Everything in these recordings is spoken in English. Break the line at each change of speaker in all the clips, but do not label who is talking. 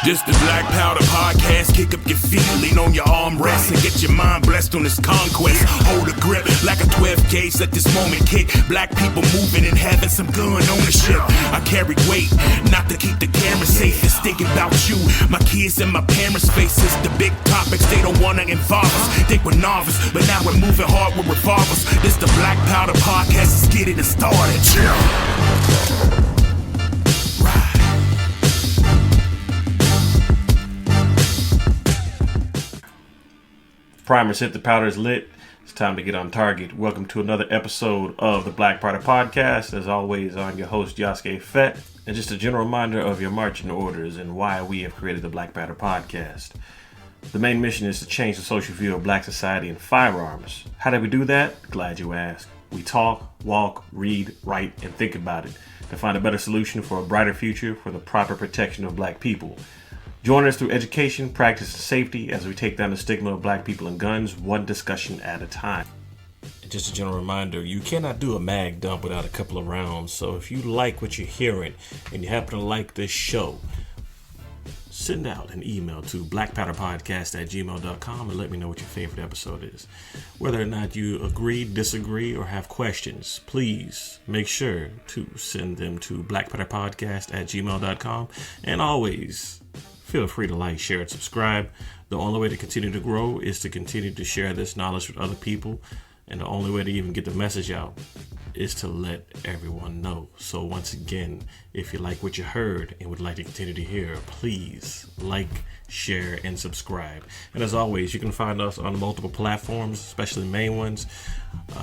This the Black Powder Podcast. Kick up your feet, lean on your armrest, and get your mind blessed on this conquest. Hold a grip like a 12 gauge, let this moment kick. Black people moving and having some gun ownership. I carry weight, not to keep the camera safe. It's thinking about you, my kids and my parents' faces. The big topics, they don't wanna involve us. Think we're novice, but now we're moving hard with revolvers. This the Black Powder Podcast, let's get it started.
Primers hit, the powder is lit. It's time to get on target. Welcome to another episode of the Black Powder Podcast. As always, I'm your host, Yasuke Fett. And just a general reminder of your marching orders and why we have created the Black Powder Podcast. The main mission is to change the social view of black society and firearms. How do we do that? Glad you asked. We talk, walk, read, write, and think about it to find a better solution for a brighter future for the proper protection of black people. Join us through education, practice, and safety as we take down the stigma of black people and guns, one discussion at a time. Just a general reminder, you cannot do a mag dump without a couple of rounds, so if you like what you're hearing and you happen to like this show, send out an email to blackpowderpodcast@gmail.com and let me know what your favorite episode is. Whether or not you agree, disagree, or have questions, please make sure to send them to blackpowderpodcast@gmail.com, and always feel free to like, share, and subscribe. The only way to continue to grow is to continue to share this knowledge with other people. And the only way to even get the message out is to let everyone know. So once again, if you like what you heard and would like to continue to hear, please like, share, and subscribe. And as always, you can find us on multiple platforms, especially main ones.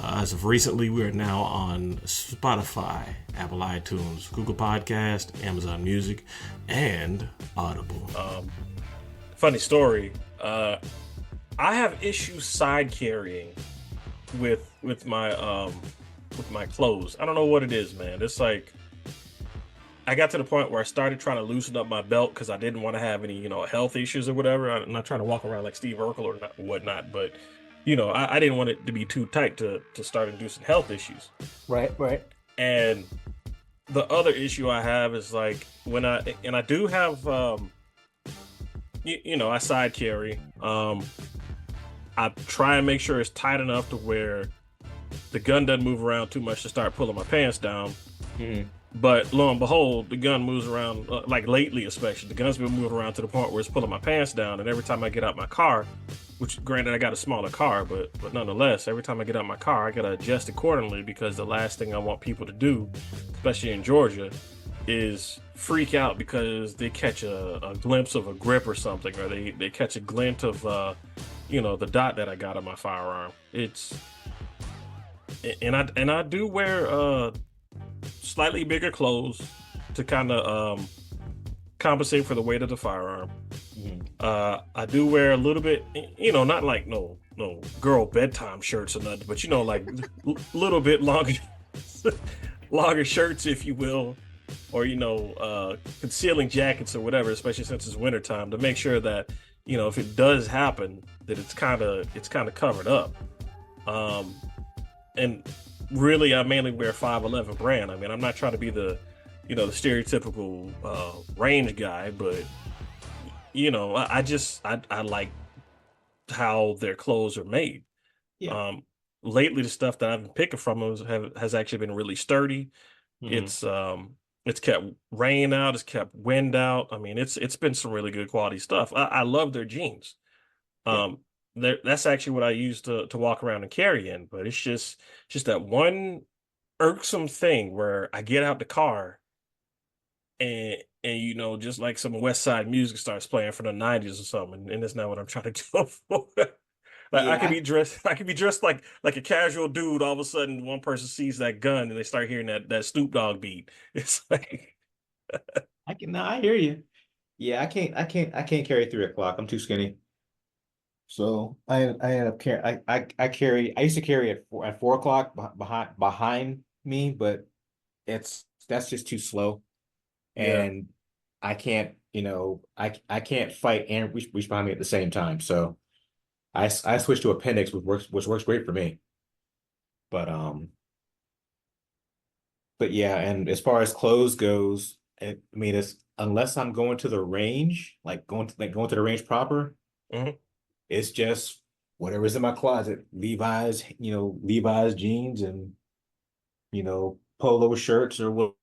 As of recently, we are now on Spotify, Apple iTunes, Google Podcast, Amazon Music, and Audible.
Funny story. I have issues side carrying with my clothes. I don't know what it is, man. It's like I got to the point where I started trying to loosen up my belt because I didn't want to have any, health issues or whatever. I'm not trying to walk around like Steve Urkel or whatnot, but I didn't want it to be too tight to start inducing health issues.
Right.
And the other issue I have is like when I do have I side carry. I try and make sure it's tight enough to where the gun doesn't move around too much to start pulling my pants down.
Mm-hmm.
But lo and behold, the gun moves around, like lately especially, the gun's been moving around to the point where it's pulling my pants down. And every time I get out my car, which granted I got a smaller car, but nonetheless, every time I get out my car, I got to adjust accordingly because the last thing I want people to do, especially in Georgia, is freak out because they catch a glimpse of a grip or something, or they catch a glint of the dot that I got on my firearm. And I do wear slightly bigger clothes to kind of compensate for the weight of the firearm. Mm-hmm. I do wear a little bit, not like no girl bedtime shirts or nothing, but like little bit longer shirts, if you will, or concealing jackets or whatever, especially since it's wintertime, to make sure that if it does happen, that it's kind of covered up. And really, I mainly wear 511 brand. I mean, I'm not trying to be the stereotypical range guy, but I like how their clothes are made.
Yeah.
Lately, the stuff that I've been picking from them has actually been really sturdy. Mm-hmm. It's kept rain out. It's kept wind out. I mean, it's been some really good quality stuff. I love their jeans. That's actually what I use to walk around and carry in. But it's just that one irksome thing where I get out the car and just like some West Side music starts playing from the 90s or something, and that's not what I'm trying to do for. Like, yeah. I could be dressed like a casual dude. All of a sudden, one person sees that gun and they start hearing that Snoop Dogg beat. It's like,
I hear you. Yeah, I can't carry 3 o'clock. I'm too skinny. So I end up carrying. I used to carry at 4 o'clock behind me, but that's just too slow, and yeah. I can't I can't fight and reach behind me at the same time. So I switched to appendix, which works great for me. But yeah, and as far as clothes goes, I mean, it's unless I'm going to the range, like going to the range proper,
Mhm.
it's just whatever's in my closet. Levi's jeans and polo shirts or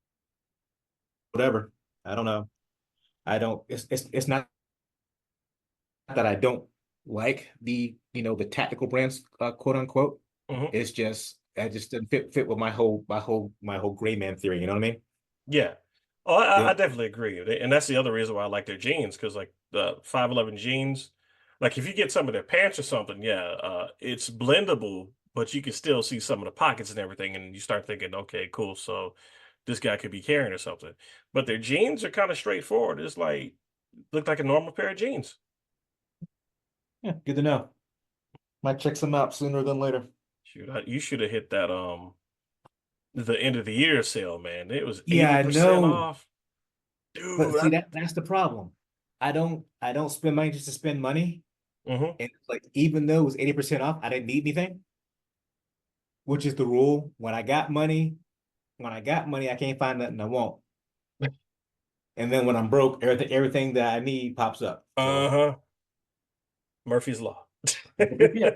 whatever. I don't know. I don't. It's not that I don't like the tactical brands, quote unquote.
Mhm.
It's just I just didn't fit with my whole gray man theory. You know what I mean?
Yeah. Oh, I
Yeah.
definitely agree. And that's the other reason why I like their jeans, because like the 511 jeans, like if you get some of their pants or something, yeah, it's blendable, but you can still see some of the pockets and everything, and you start thinking, okay, cool, so this guy could be carrying or something. But their jeans are kind of straightforward. It's like look like a normal pair of jeans.
Yeah. Good to know. Might check some out sooner than later.
Shoot, you should have hit that the end of the year sale, man. It was
Yeah, I
80%
know.
off.
But
Dude,
see that's the problem. I don't spend money just to spend money.
mhm.
And like even though it was 80% off, I didn't need anything, which is the rule. When I got money, I can't find nothing I want. And then when I'm broke, everything that I need pops up. So
Uh-huh. Murphy's Law.
yeah.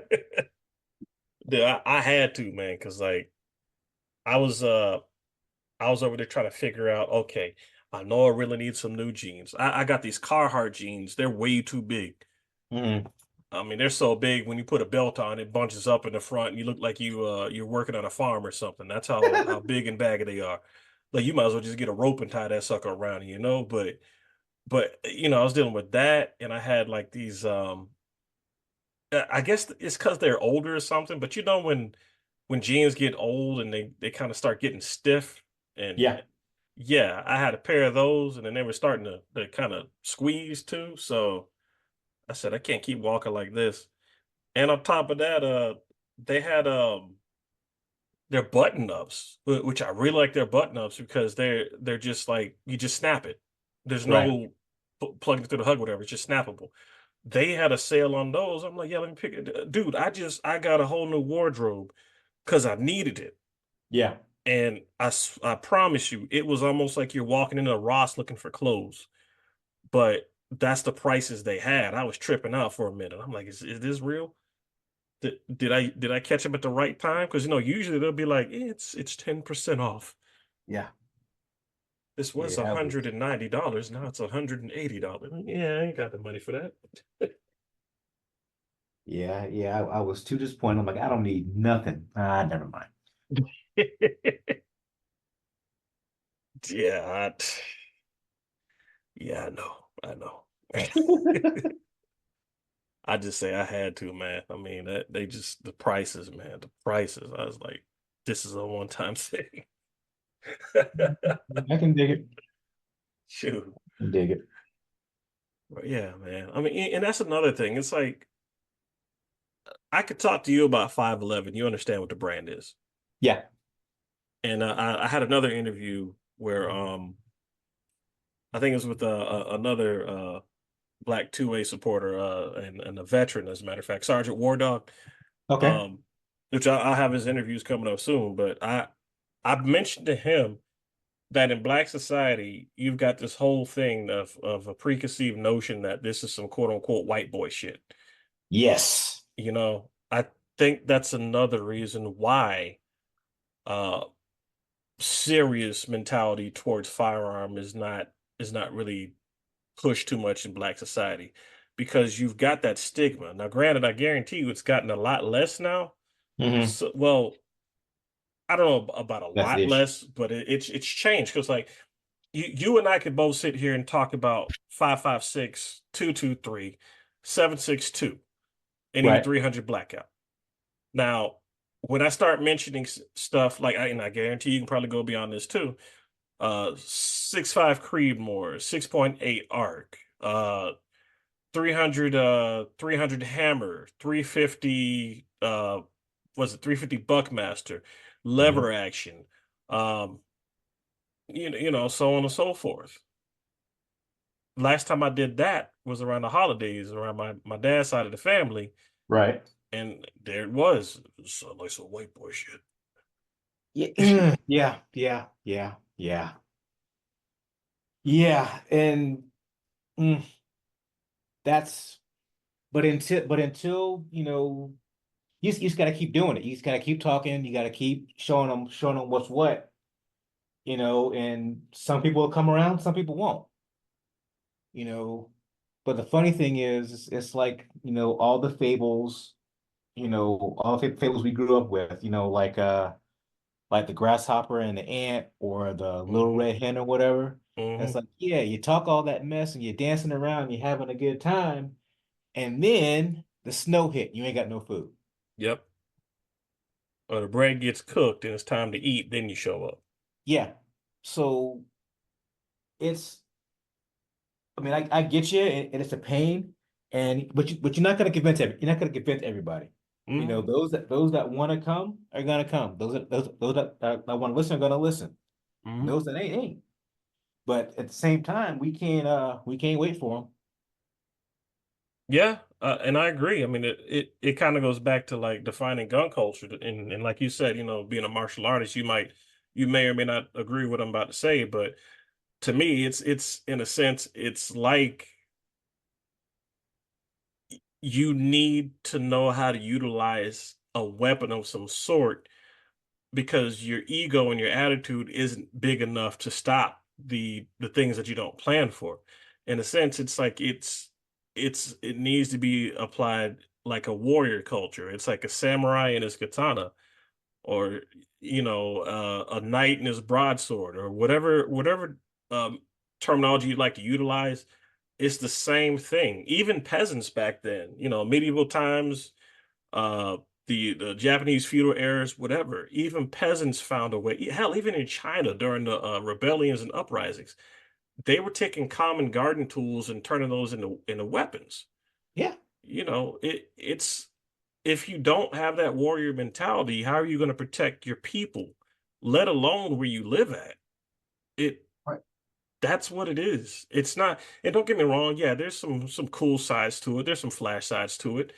Dude, I had to, man, because like I was uh I was over there trying to figure out, okay, I know I really need some new jeans. I got these Carhartt jeans. They're way too big.
Mhm.
I mean, they're so big when you put a belt on, it bunches up in the front and you look like you're working on a farm or something. That's how big and baggy they are. Like you might as well just get a rope and tie that sucker around you, you know? But I was dealing with that and I had like these I guess it's because they're older or something, but when jeans get old and they kind of start getting stiff and
Yeah.
yeah, I had a pair of those and then they were starting to kind of squeeze too. So I said I can't keep walking like this. And on top of that, they had their button ups, which I really like their button ups because they're just like you just snap it. There's
Right.
no plugging it through the hug, whatever. It's just snappable. They had a sale on those. I'm like, yeah, let me pick it, dude. I got a whole new wardrobe because I needed it,
Yeah.
and I promise you, it was almost like you're walking into a Ross looking for clothes, but that's the prices they had. I was tripping out for a minute. I'm like, is this real? Did I catch them at the right time? Because usually they'll be like, it's 10% off.
Yeah.
This was
Yeah.
$190. Now it's $180. Yeah, I ain't got the money for that.
Yeah. Yeah. I was too disappointed. I'm like, I don't need nothing. Never mind.
Yeah, yeah, I know. I just say I had to, man. I mean, they just the prices, man, the prices. I was like, this is a one-time thing.
I can dig it.
Shoot.
I can dig it.
But yeah, man. I mean, and that's another thing. It's like I could talk to you about 511. You understand what the brand is.
Yeah.
And I had another interview where I think it was with another black two-way supporter and a veteran, as a matter of fact, Sergeant War Dog.
Okay.
Um, which I'll have his interviews coming up soon. But I mentioned to him that in black society, you've got this whole thing of a preconceived notion that this is some quote unquote white boy shit.
Yes.
I think that's another reason why uh serious mentality towards firearm is not really pushed too much in black society because you've got that stigma. Now, granted, I guarantee you it's gotten a lot less now.
Hmm.
So, well, I don't know about a
That's the
lot
issue.
less, but it's changed because like you and I could both sit here and talk about 5.56, 2.23, 7.62, and even
Right.
300 blackout. Now, when I start mentioning stuff like, and I guarantee you can probably go beyond this too. 6.5 Creedmoor, 6.8 Arc, 300 Hammer, 350 was it 350 Buckmaster,
Hmm.
lever action, um, so on and so forth. Last time I did that was around the holidays, around my dad's side of the family,
Right.
and there it was. It was like some white boy shit.
Yeah. Yeah. Yeah. Yeah. Yeah. Yeah, and mm, that's but until you just got to keep doing it. You just got to keep talking. You got to keep showing them what's what. And some people will come around, some people won't. You know, but the funny thing is, it's like all the fables. All the fables we grew up with. Like the grasshopper and the ant or the little
Hmm.
red hen or whatever. And
Hmm.
it's like, yeah, you talk all that mess and you're dancing around, you're having a good time, and then the snow hit, you ain't got no food.
Yep. Or the bread gets cooked and it's time to eat, then you show up.
Yeah. So it's, I mean, I get you, and it's a pain, but you're not gonna you're not gonna convince everybody.
Hmm.
Those that want to come are gonna come. Those that want to listen are gonna listen.
Hmm.
Those that ain't. But at the same time, we can't wait for them.
Yeah, and I agree. I mean, it kind of goes back to like defining gun culture, and like you said, being a martial artist, you may or may not agree with what I'm about to say, but to me, it's in a sense, it's like you need to know how to utilize a weapon of some sort because your ego and your attitude isn't big enough to stop the things that you don't plan for. In a sense, it's like it needs to be applied like a warrior culture. It's like a samurai and his katana, or a knight and his broadsword, or whatever um, terminology you'd like to utilize. It's the same thing. Even peasants back then, medieval times, uh the Japanese feudal eras, whatever. Even peasants found a way. Hell, even in China during the rebellions and uprisings, they were taking common garden tools and turning those into weapons.
Yeah.
It's if you don't have that warrior mentality, how are you going to protect your people, let alone where you live at? It
Right.
That's what it is. It's not, and don't get me wrong, yeah, there's some cool sides to it. There's some flash sides to it.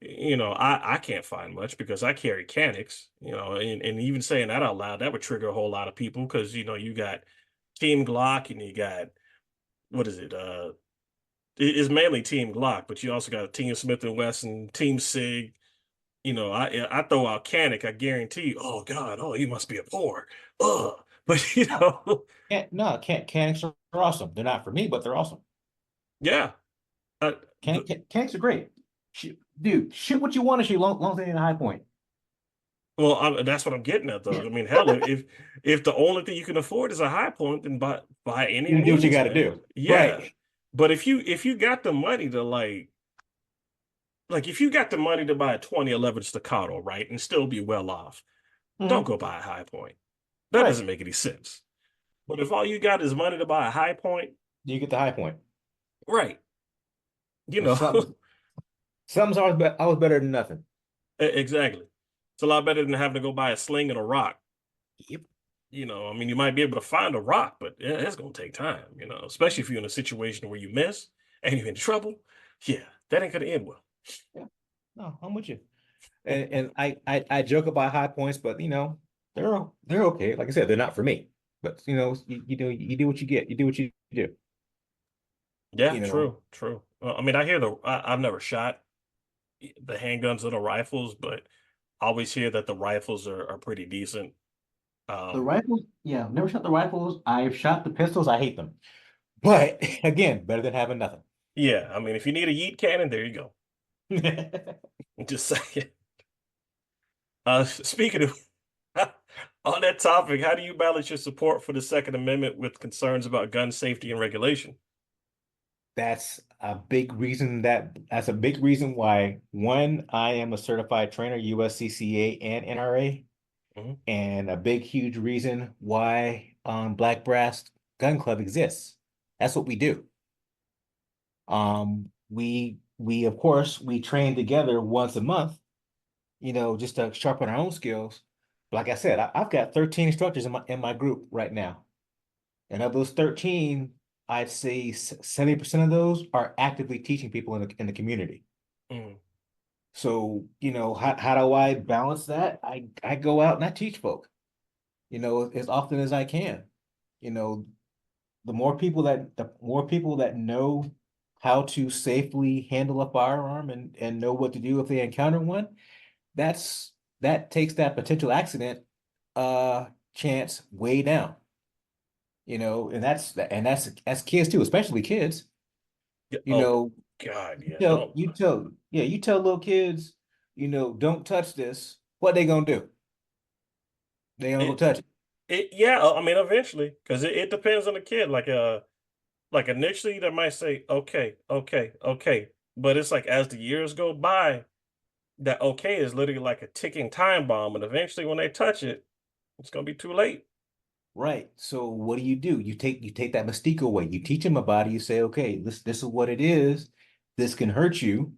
I can't find much because I carry Canics, and even saying that out loud, that would trigger a whole lot of people because you got Team Glock and you got what is it? It's mainly Team Glock, but you also got Team Smith and Wesson, Team Sig. I throw out Canic, I guarantee you, oh God, oh, you must be a poor. Ugh. But
No, canics are awesome. They're not for me, but they're awesome.
yeah. Uh,
Canics are great. Dude, shoot what you want to shoot, long as they ain't a high point.
Well, that's what I'm getting at, though. I mean, hell, if the only thing you can afford is a high point, then by any
You do what you
means,
got to
man.
do.
Yeah,
Right.
but if you got the money to like if you got the money to buy a 2011 Staccato, right, and still be well off, don't
Mhm.
go buy a high point. That
Right.
doesn't make any sense. But if all you got is money to buy a high point,
You get the high point.
right, you
But
know,
something's always better than nothing.
exactly. It's a lot better than having to go buy a sling and a rock.
Yep.
I mean, you might be able to find a rock, but yeah, it's gonna take time, especially if you're in a situation where you miss and you're in trouble. Yeah, that ain't gonna end well.
Yeah. No, I'm with you. And I joke about high points, but they're okay. Like I said, they're not for me. But you do what you get. You do what you do.
Yeah,
You know,
true, true. I mean, I've never shot the handguns or the rifles, but I always hear that the rifles are pretty decent.
the
Um,
rifles, yeah, never shot the rifles. I've shot the pistols. I hate them. But again, better than having nothing.
yeah, I mean, if you need a yeet cannon, there you go. Just saying. Speaking of on that topic, how do you balance your support for the Second Amendment with concerns about gun safety and regulation?
That's a big reason why one, I am a certified trainer, USCCA and NRA,
Mhm.
and a big, huge reason why Black Brass Gun Club exists. That's what we do. We of course we train together once a month, just to sharpen our own skills. Like I said, I've got 13 instructors in my group right now. And of those 13, I'd say 70% of those are actively teaching people in the community.
Mhm.
So, how do I balance that? I go out and I teach folk, as often as I can. You know, the more people that know how to safely handle a firearm and know what to do if they encounter one, that's that takes that potential accident chance way down. And that's kids too, especially kids.
Yeah,
You
oh
know,
God,
you
yeah.
tell
Don't.
you tell yeah, you tell little kids, don't touch this. What they gonna do? They gonna go
It
touch it.
yeah. I mean, eventually, because it depends on the kid. Like initially, they might say, "Okay, okay, okay," but it's like as the years go by, that okay is literally like a ticking time bomb, and eventually, when they touch it, it's gonna be too late.
Right. So what do? You take that mystique away. You teach them about it. You say, okay, this is what it is. This can hurt you.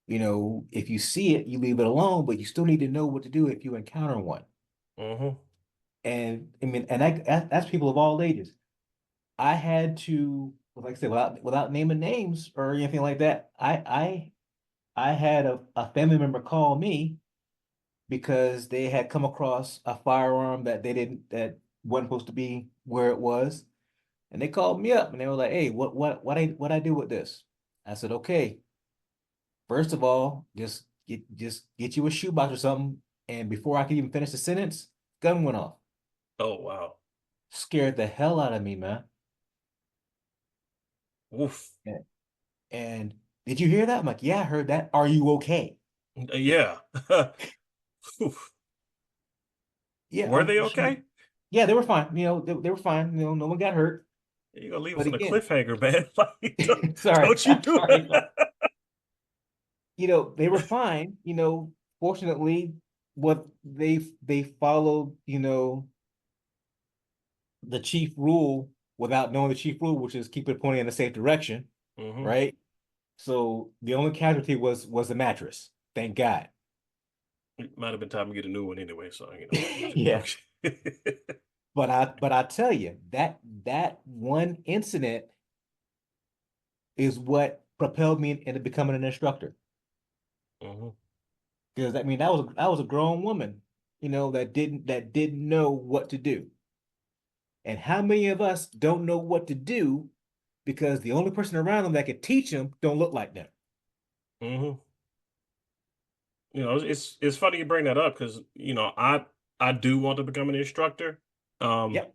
If you see it, you leave it alone, but you still need to know what to do if you encounter one.
Mm-hmm.
And I mean, and that's people of all ages. I had to, like I said, without naming names or anything like that, I had a family member call me because they had come across a firearm that wasn't supposed to be where it was. And they called me up and they were like, "Hey, what I do with this?" I said, "Okay, first of all, just get you a shoebox or something." And before I could even finish the sentence, gun went off.
Oh wow.
Scared the hell out of me, man.
Oof.
And, and did you hear that? I'm like, "Yeah, I heard that. Are you okay?"
Yeah. Oof.
Yeah,
Were they okay?
yeah, they were fine. They were fine. No one got hurt.
You're gonna leave us
But
on a
again,
cliffhanger, man. Like,
sorry,
don't you do
sorry.
that?
They were fine. Fortunately, what they followed, the chief rule without knowing the chief rule, which is keep it pointing in a safe direction,
Mm-hmm.
right? So the only casualty was the mattress. Thank God.
It might have been time to get a new one anyway, so you know.
Yeah.
Okay.
But I tell you, that one incident is what propelled me into becoming an instructor.
Mm-hmm.
Because I mean that was a grown woman, that didn't know what to do. And how many of us don't know what to do because the only person around them that could teach them don't look like them?
Mm-hmm. You know, it's funny you bring that up because I do want to become an instructor. Um,
Yep.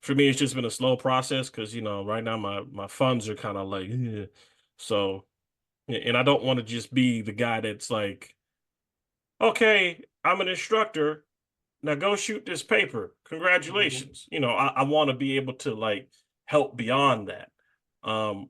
for me, it's just been a slow process because right now my funds are kind of like, "Ugh." So and I don't want to just be the guy that's like, okay, I'm an instructor. Now go shoot this paper.
Mhm.
Congratulations. I want to be able to like help beyond that. Um,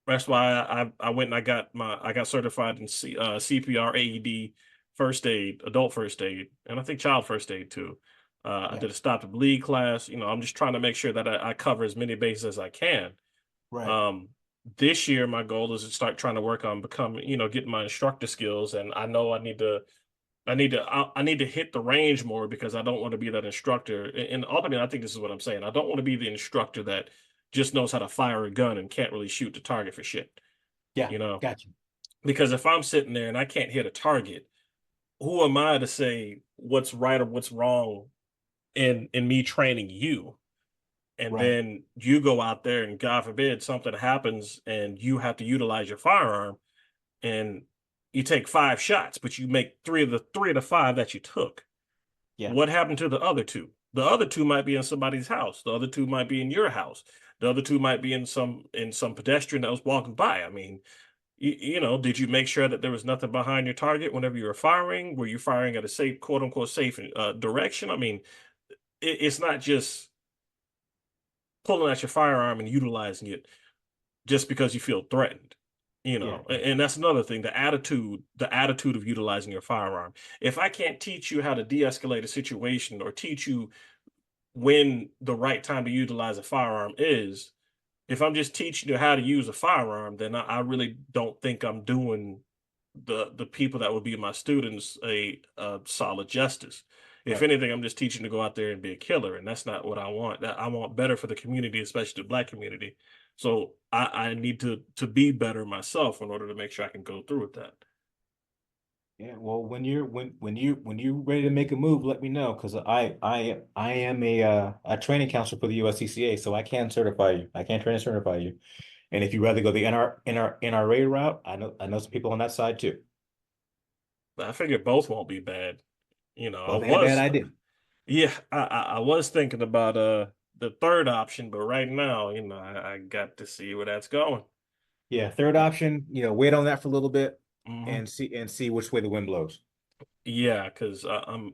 that's why I went and I got certified in CPR, AED, first aid, adult first aid, and I think child first aid too. I
Yeah.
did a stop to bleed class. I'm just trying to make sure that I cover as many bases as I can.
Right.
Um, this year my goal is to start trying to work on becoming, getting my instructor skills, and I know I need to hit the range more because I don't want to be that instructor. And ultimately, I think this is what I'm saying. I don't want to be the instructor that just knows how to fire a gun and can't really shoot the target for shit.
Yeah.
You know,
Got you.
because if I'm sitting there and I can't hit a target, who am I to say what's right or what's wrong in me training you? And
Right.
then you go out there and God forbid something happens and you have to utilize your firearm and you take 5 shots, but you make three of the five that you took.
Yeah.
What happened to the other two? The other two might be in somebody's house. The other two might be in your house. The other two might be in some pedestrian that was walking by. I mean, did you make sure that there was nothing behind your target whenever you were firing? Were you firing at a safe, quote unquote, safe direction? I mean, it's not just pulling out your firearm and utilizing it just because you feel threatened.
Yeah.
And that's another thing, the attitude of utilizing your firearm. If I can't teach you how to de-escalate a situation or teach you when the right time to utilize a firearm is, if I'm just teaching you how to use a firearm, then I really don't think I'm doing the people that would be my students a solid justice. If
Right.
anything, I'm just teaching to go out there and be a killer, and that's not what I want. I want better for the community, especially the Black community. So I need to be better myself in order to make sure I can go through with that.
Yeah, well, when you're ready to make a move, let me know because I am a training counselor for the USCCA, so I can certify you. I can train and certify you. And if you rather go the NRA route, I know some people on that side too.
I figured both won't be bad. I
Both ain't a bad
was,
idea.
yeah, I was thinking about the third option, but right now, I got to see where that's going.
Yeah, third option, wait on that for a little bit
Hmm.
and see which way the wind blows.
Yeah, because mm,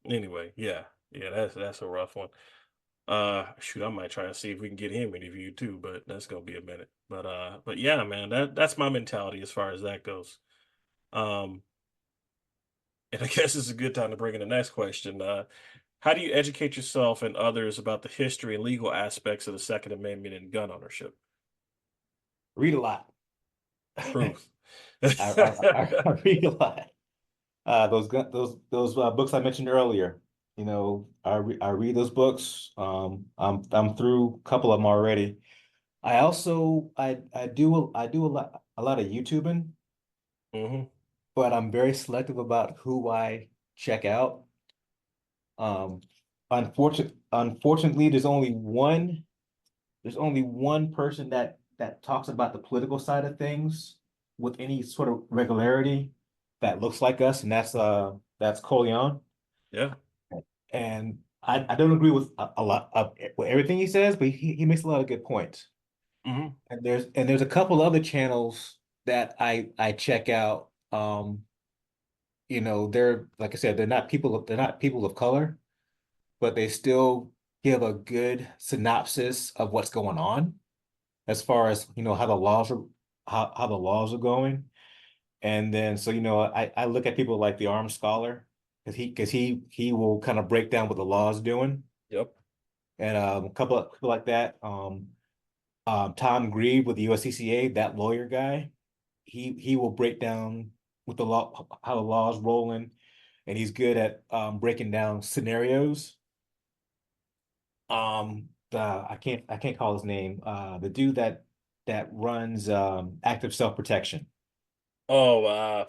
anyway, yeah, that's a rough one. Shoot, I might try to see if we can get him interviewed too, but that's gonna be a minute. But yeah, man, that's my mentality as far as that goes. Um, and I guess it's a good time to bring in the next question. How do you educate yourself and others about the history and legal aspects of the Second Amendment and gun ownership?
Read a lot.
Truth.
I read a lot. Those books I mentioned earlier. I read those books. I'm through a couple of them already. I also I do a lot of YouTubing,
Hmm.
but I'm very selective about who I check out. Um, unfortunately, there's only one person that talks about the political side of things with any sort of regularity that looks like us, and that's Coleon.
Yeah.
And I don't agree with a lot of with everything he says, but he makes a lot of good points.
Hmm.
And there's a couple other channels that I check out. They're like I said, they're not people of color, but they still give a good synopsis of what's going on as far as how the laws are going. And then so I look at people like the Armed Scholar because he will kind of break down what the law is doing.
Yep.
And a couple of people like that. Tom Grieve with the USCCA, that lawyer guy, he will break down with the law how the law is rolling, and he's good at breaking down scenarios. I can't call his name. The dude that runs active self-protection.
Oh,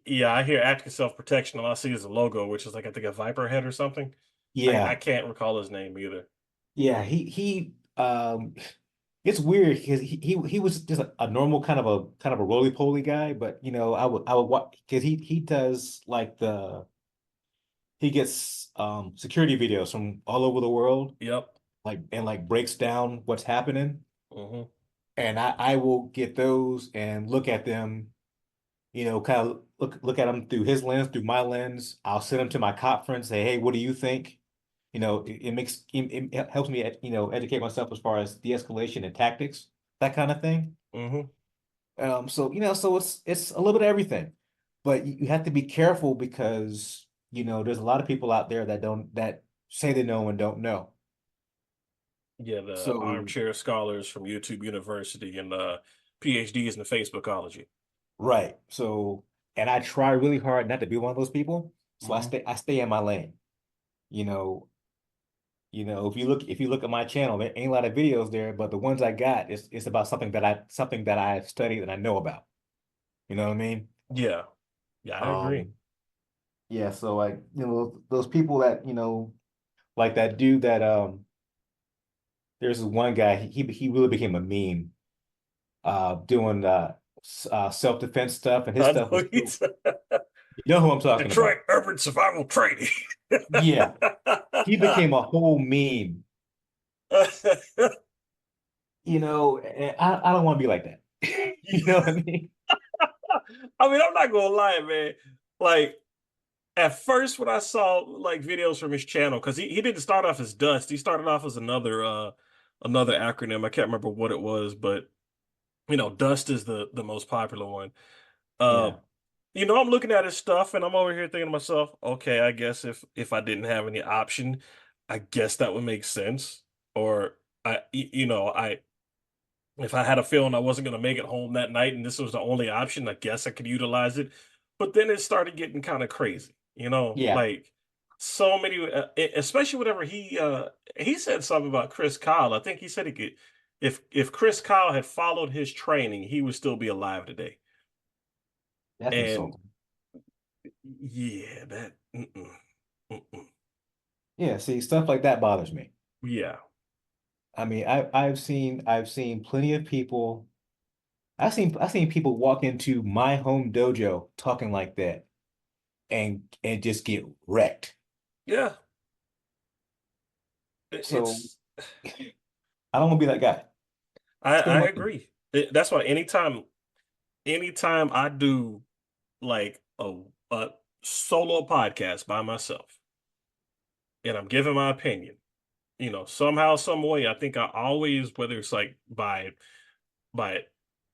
yeah, I hear active self-protection. All I see is a logo, which is like I think a viper head or something. I
Yeah,
can't recall his name either.
yeah. He it's weird because he was just a normal kind of a roly-poly guy, but I would watch because he does like he gets security videos from all over the world,
Yep.
like breaks down what's happening.
Hmm.
And I will get those and look at them, kind of look at them through his lens, through my lens. I'll send them to my cop friends, say, hey, what do you think? It helps me, educate myself as far as de-escalation and tactics, that kind of thing.
Hmm.
So it's a little bit of everything, but you have to be careful because there's a lot of people out there that say they know and don't know.
Yeah, the
So
armchair scholars from YouTube University and PhDs in the Facebookology.
right, and I try really hard not to be one of those people. So I
Hmm.
stay in my lane. You know, if you look at my channel, there ain't a lot of videos there, but the ones I got it's about something that I've studied and I know about. You know what I mean?
Yeah, yeah, I agree.
Um, yeah, so like, those people that, like that dude that there's this one guy, he really became a meme doing self-defense stuff, and his
I
stuff
know
was
he's
you know who I'm talking
Detroit
about.
Urban Survival Training.
Yeah, he became a whole meme, and I don't want to be like that. You know what I mean?
I mean, I'm not gonna lie, man. Like at first, when I saw like videos from his channel, because he didn't start off as Dust, he started off as another acronym. I can't remember what it was, but Dust is the most popular one. Uh,
Yeah.
I'm looking at his stuff and I'm over here thinking to myself, okay, I guess if I didn't have any option, I guess that would make sense. Or I if I had a feeling I wasn't going to make it home that night and this was the only option, I guess I could utilize it. But then it started getting kind of crazy,
Yeah.
like so many, especially whenever he said something about Chris Kyle. I think he said he could, if Chris Kyle had followed his training, he would still be alive today.
That's
And
insulting.
yeah, that mm-mm.
Yeah, see, stuff like that bothers me.
Yeah.
I mean, I've seen plenty of people. I've seen people walk into my home dojo talking like that and just get wrecked.
Yeah.
So
It's
I don't want to be that guy. Stay in
I
my lane.
agree. That's why anytime I do like a solo podcast by myself and I'm giving my opinion, somehow, some way, I think I always, whether it's like by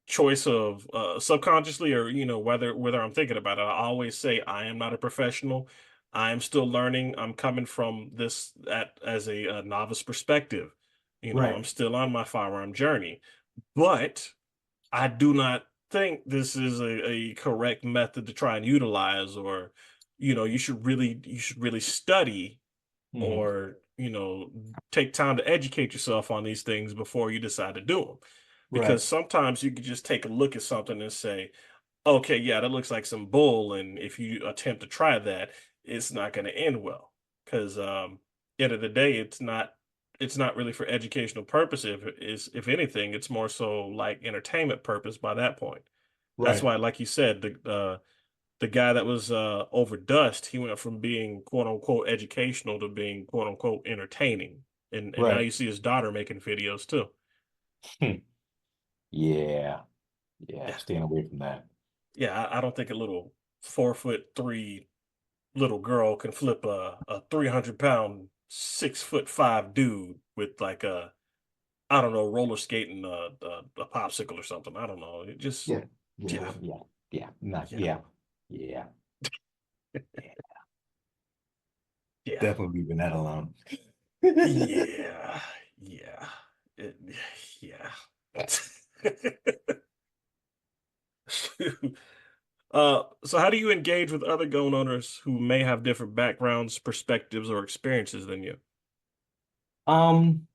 choice of subconsciously or whether I'm thinking about it, I always say I am not a professional. I am still learning. I'm coming from this as a novice perspective. I'm
Right,
still on my firearm journey, but I do not think this is a correct method to try and utilize, or you should really study
hmm,
or take time to educate yourself on these things before you decide to do them, because
right,
sometimes you could just take a look at something and say, okay, yeah, that looks like some bull, and if you attempt to try that, it's not going to end well, because end of the day, it's not really for educational purposes. If anything, it's more so like entertainment purpose by that point. That's
right,
why, like you said, the guy that was over Dust, he went from being quote unquote educational to being quote unquote entertaining. And now
right.
you see his daughter making videos too.
Hmm. Yeah, yeah.
Yeah.
Staying away from that.
Yeah, I don't think a little 4'3" little girl can flip a 300 pound 6'5" dude with like a, I don't know, roller skating a popsicle or something. I don't know. It just,
Yeah, yeah,
yeah,
well, yeah, yeah. Not,
yeah,
yeah, yeah. Yeah.
yeah,
Definitely leaving that alone.
yeah, yeah, it, yeah. So how do you engage with other gun owners who may have different backgrounds, perspectives, or experiences than you?
Um,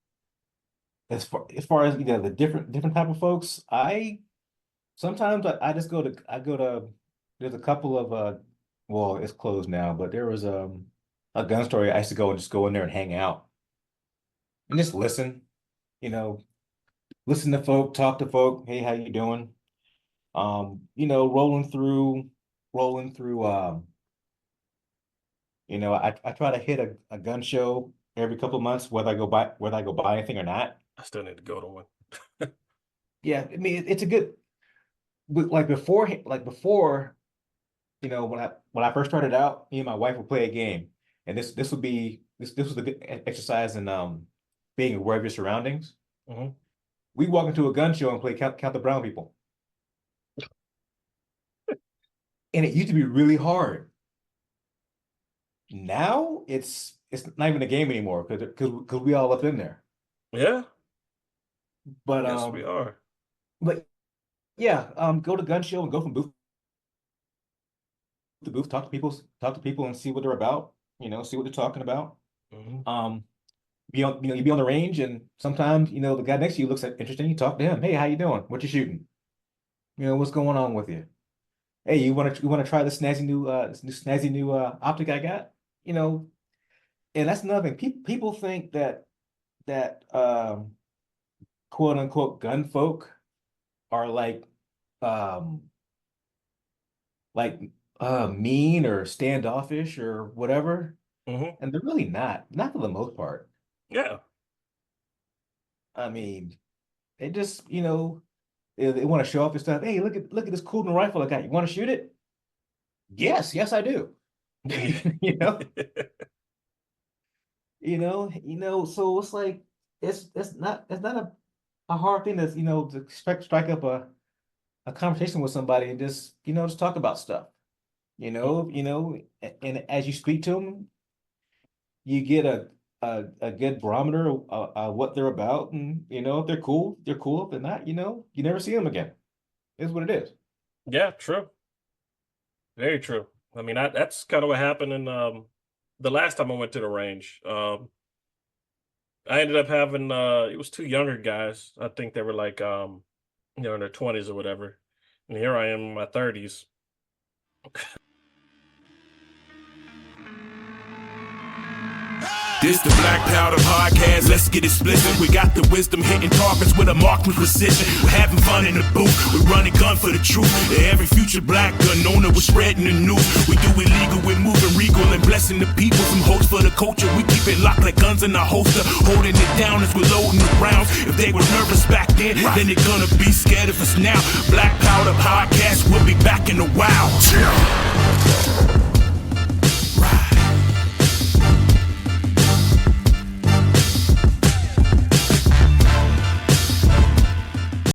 as far as the different type of folks, I sometimes I just go to there's a couple of well, it's closed now, but there was a gun store I used to go and just go in there and hang out and just listen, you know, listen to folk, talk to folk. Hey, how you doing? Rolling through I try to hit a gun show every couple of months, whether I go buy anything or not.
I still need to go to one.
Yeah, I mean it's a good like before, when I first started out, me and my wife would play a game. And this was a good exercise in being aware of your surroundings.
Hmm.
We walk into a gun show and play count the brown people. And it used to be really hard. Now it's not even a game anymore because we all up in there.
Yeah,
But
yes, we are.
but yeah, go to gun show and go from booth to booth, talk to people and see what they're about, see what they're talking about.
Hmm.
Um, you be on the range and sometimes, the guy next to you looks interesting. You talk to him. Hey, how you doing? What you shooting? What's going on with you? Hey, you want to try this snazzy new optic I got? You know, and that's another thing. People think that quote unquote gun folk are um like mean or standoffish or whatever.
Hmm.
And they're really not for the most part.
Yeah,
I mean, they just, they want to show off their stuff. Hey, look at this cool new rifle I got. You want to shoot it? Yes, I do.
yeah,
You know, so it's like it's not a hard thing to strike up a conversation with somebody and just talk about stuff. And as you speak to them, you get a good barometer of what they're about, and if they're cool, they're cool. If they're not, you never see them again. Is what it is.
yeah. True, very true. I mean, that's kind of what happened in the last time I went to the range. I ended up having it was two younger guys. I think they were like in their 20s or whatever. And here I am in my 30s.
This the Black Powder Podcast, let's get explicit. We got the wisdom hitting targets with a marksman precision. We're having fun in the booth, we're running gun for the truth. Every future black gun owner, we're spreading the news. We do illegal, we're moving regal and blessing the people. Some hopes for the culture, we keep it locked like guns in our holster. Holding it down as we're loading the rounds. If they were nervous back then they're gonna be scared of us now. Black Powder Podcast, we'll be back in a while.